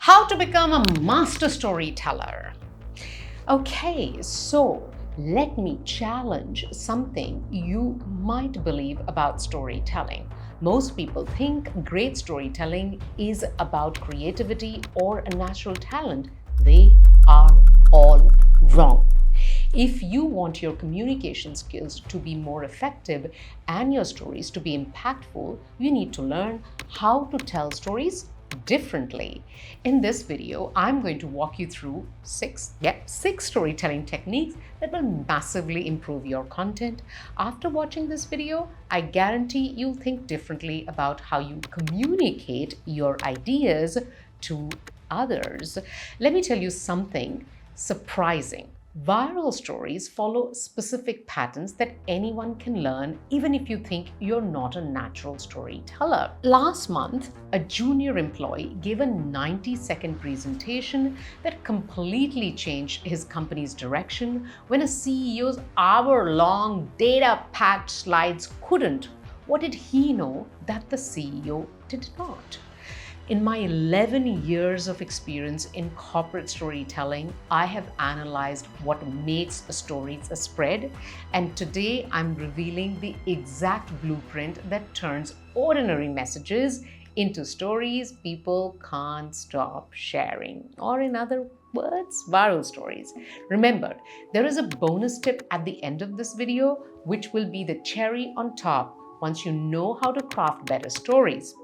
How to become a master storyteller. Okay, so let me challenge something you might believe about storytelling. Most people think great storytelling is about creativity or a natural talent. They are all wrong. If you want your communication skills to be more effective and your stories to be impactful, you need to learn how to tell stories differently. In this video, I'm going to walk you through six storytelling techniques that will massively improve your content. After watching this video, I guarantee you'll think differently about how you communicate your ideas to others. Let me tell you something surprising. Viral stories follow specific patterns that anyone can learn, even if you think you're not a natural storyteller. Last month, a junior employee gave a 90-second presentation that completely changed his company's direction when a CEO's hour-long data-packed slides couldn't. What did he know that the CEO did not? In my 11 years of experience in corporate storytelling, I have analyzed what makes a story a spread, and today I'm revealing the exact blueprint that turns ordinary messages into stories people can't stop sharing, or in other words, viral stories. Remember, there is a bonus tip at the end of this video, which will be the cherry on top once you know how to craft better stories.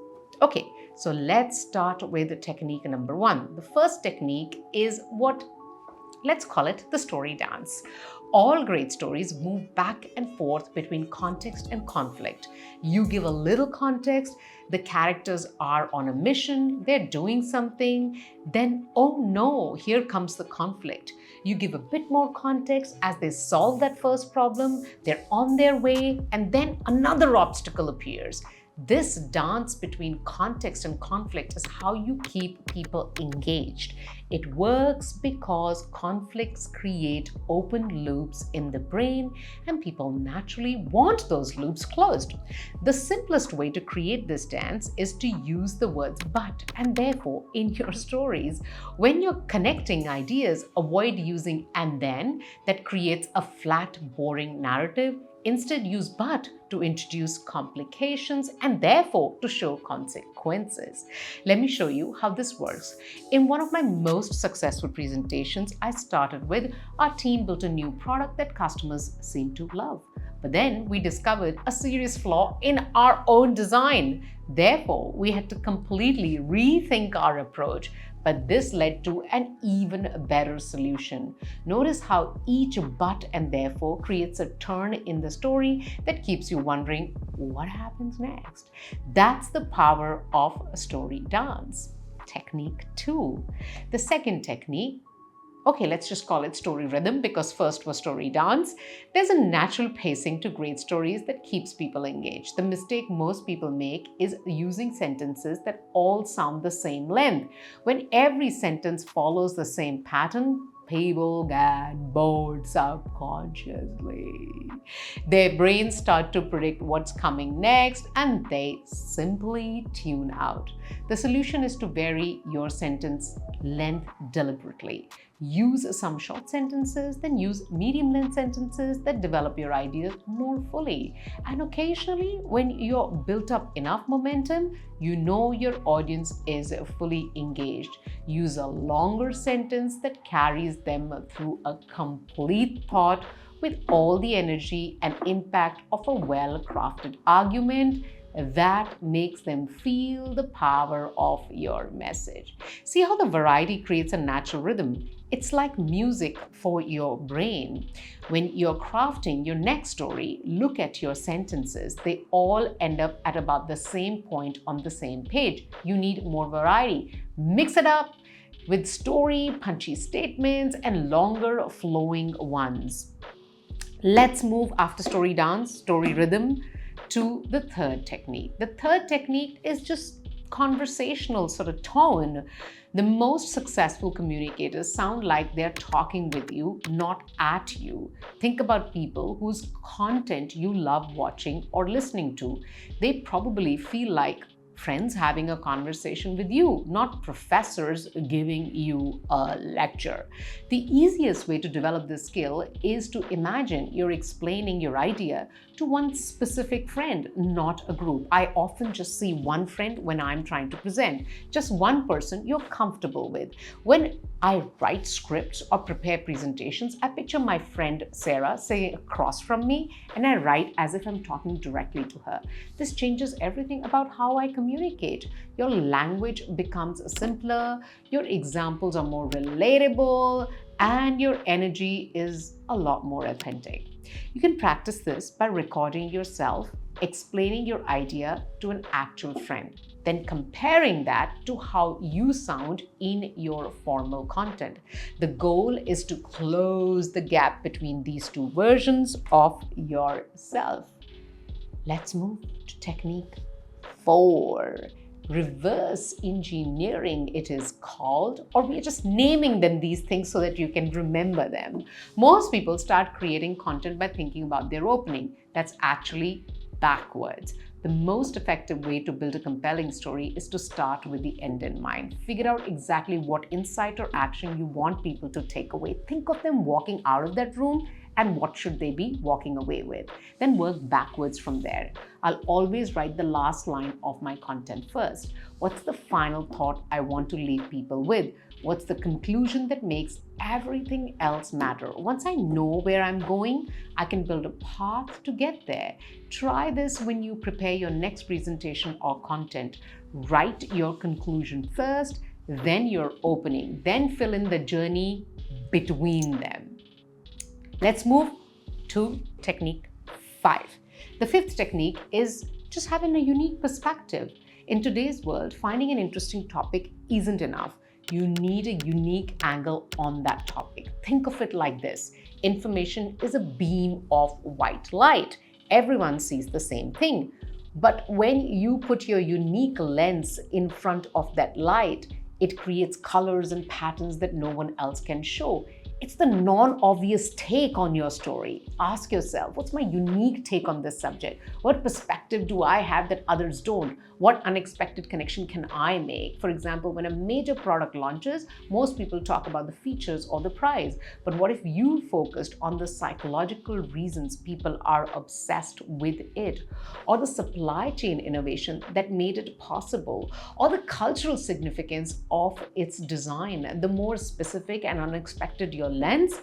Okay, so let's start with technique number one. The first technique is let's call it the story dance. All great stories move back and forth between context and conflict. You give a little context, the characters are on a mission, they're doing something, then, oh no, here comes the conflict. You give a bit more context as they solve that first problem, they're on their way, and then another obstacle appears. This dance between context and conflict is how you keep people engaged. It works because conflicts create open loops in the brain, and people naturally want those loops closed. The simplest way to create this dance is to use the words but and therefore in your stories. When you're connecting ideas, avoid using and then. That creates a flat, boring narrative. Instead, use but to introduce complications and therefore to show consequences. Let me show you how this works. In one of my most successful presentations, I started with our team built a new product that customers seem to love. But then we discovered a serious flaw in our own design. Therefore, we had to completely rethink our approach. But this led to an even better solution. Notice how each but and therefore creates a turn in the story that keeps you wondering what happens next. That's the power of a story dance. Technique 2. The second technique, okay, let's just call it story rhythm because first was story dance. There's a natural pacing to great stories that keeps people engaged. The mistake most people make is using sentences that all sound the same length. When every sentence follows the same pattern, people get bored subconsciously. Their brains start to predict what's coming next and they simply tune out. The solution is to vary your sentence length deliberately. Use some short sentences, then use medium-length sentences that develop your ideas more fully. And occasionally, when you're built up enough momentum, you know your audience is fully engaged. Use a longer sentence that carries them through a complete thought with all the energy and impact of a well-crafted argument that makes them feel the power of your message. See how the variety creates a natural rhythm? It's like music for your brain. When you're crafting your next story, look at your sentences. They all end up at about the same point on the same page. You need more variety. Mix it up with story, punchy statements, and longer flowing ones. Let's move after story dance, story rhythm, to the third technique. The third technique is just conversational sort of tone. The most successful communicators sound like they're talking with you, not at you. Think about people whose content you love watching or listening to. They probably feel like Friends having a conversation with you, not professors giving you a lecture. The easiest way to develop this skill is to imagine you're explaining your idea to one specific friend, not a group. I often just see one friend when I'm trying to present, just one person you're comfortable with. When I write scripts or prepare presentations, I picture my friend Sarah sitting across from me and I write as if I'm talking directly to her. This changes everything about how I communicate. Your language becomes simpler, your examples are more relatable, and your energy is a lot more authentic. You can practice this by recording yourself explaining your idea to an actual friend, then comparing that to how you sound in your formal content. The goal is to close the gap between these two versions of yourself. Let's move to technique 4. Reverse engineering, it is called, or we are just naming them these things so that you can remember them. Most people start creating content by thinking about their opening. That's actually backwards. The most effective way to build a compelling story is to start with the end in mind. Figure out exactly what insight or action you want people to take away. Think of them walking out of that room and what should they be walking away with. Then work backwards from there. I'll always write the last line of my content first. What's the final thought I want to leave people with? What's the conclusion that makes everything else matter? Once I know where I'm going, I can build a path to get there. Try this when you prepare your next presentation or content. Write your conclusion first, then your opening, then fill in the journey between them. Let's move to technique 5. The 5th technique is just having a unique perspective. In today's world, finding an interesting topic isn't enough. You need a unique angle on that topic. Think of it like this. Information is a beam of white light. Everyone sees the same thing. But when you put your unique lens in front of that light, it creates colors and patterns that no one else can show. It's the non-obvious take on your story. Ask yourself, what's my unique take on this subject? What perspective do I have that others don't? What unexpected connection can I make? For example, when a major product launches, most people talk about the features or the price. But what if you focused on the psychological reasons people are obsessed with it? Or the supply chain innovation that made it possible? Or the cultural significance of its design? The more specific and unexpected your lens,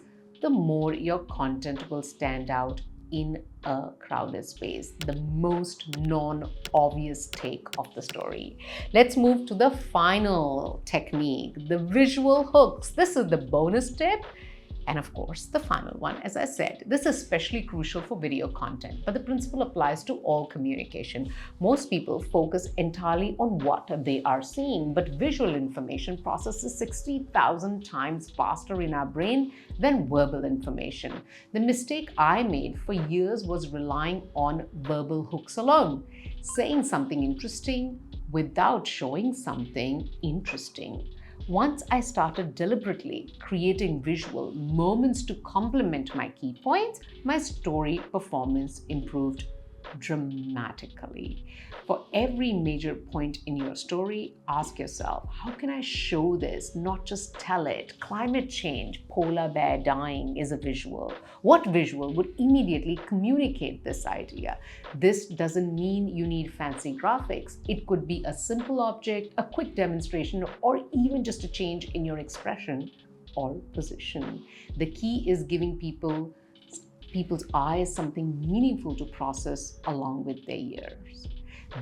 the more your content will stand out in a crowded space. The most non-obvious take of the story. Let's move to the final technique, the visual hooks. This is the bonus tip. And of course, the final one, as I said, this is especially crucial for video content, but the principle applies to all communication. Most people focus entirely on what they are seeing, but visual information processes 60,000 times faster in our brain than verbal information. The mistake I made for years was relying on verbal hooks alone, saying something interesting without showing something interesting. Once I started deliberately creating visual moments to complement my key points, my story performance improved dramatically. For every major point in your story, ask yourself, how can I show this, not just tell it? Climate change, polar bear dying is a visual. What visual would immediately communicate this idea? This doesn't mean you need fancy graphics. It could be a simple object, a quick demonstration, or even just a change in your expression or position. The key is giving people's eyes something meaningful to process along with their ears.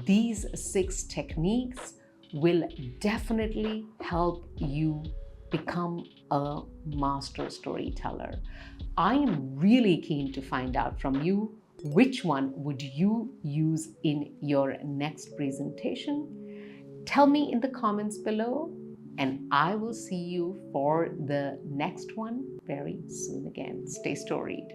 These 6 techniques will definitely help you become a master storyteller. I am really keen to find out from you, which one would you use in your next presentation? Tell me in the comments below, and I will see you for the next one very soon again. Stay storied.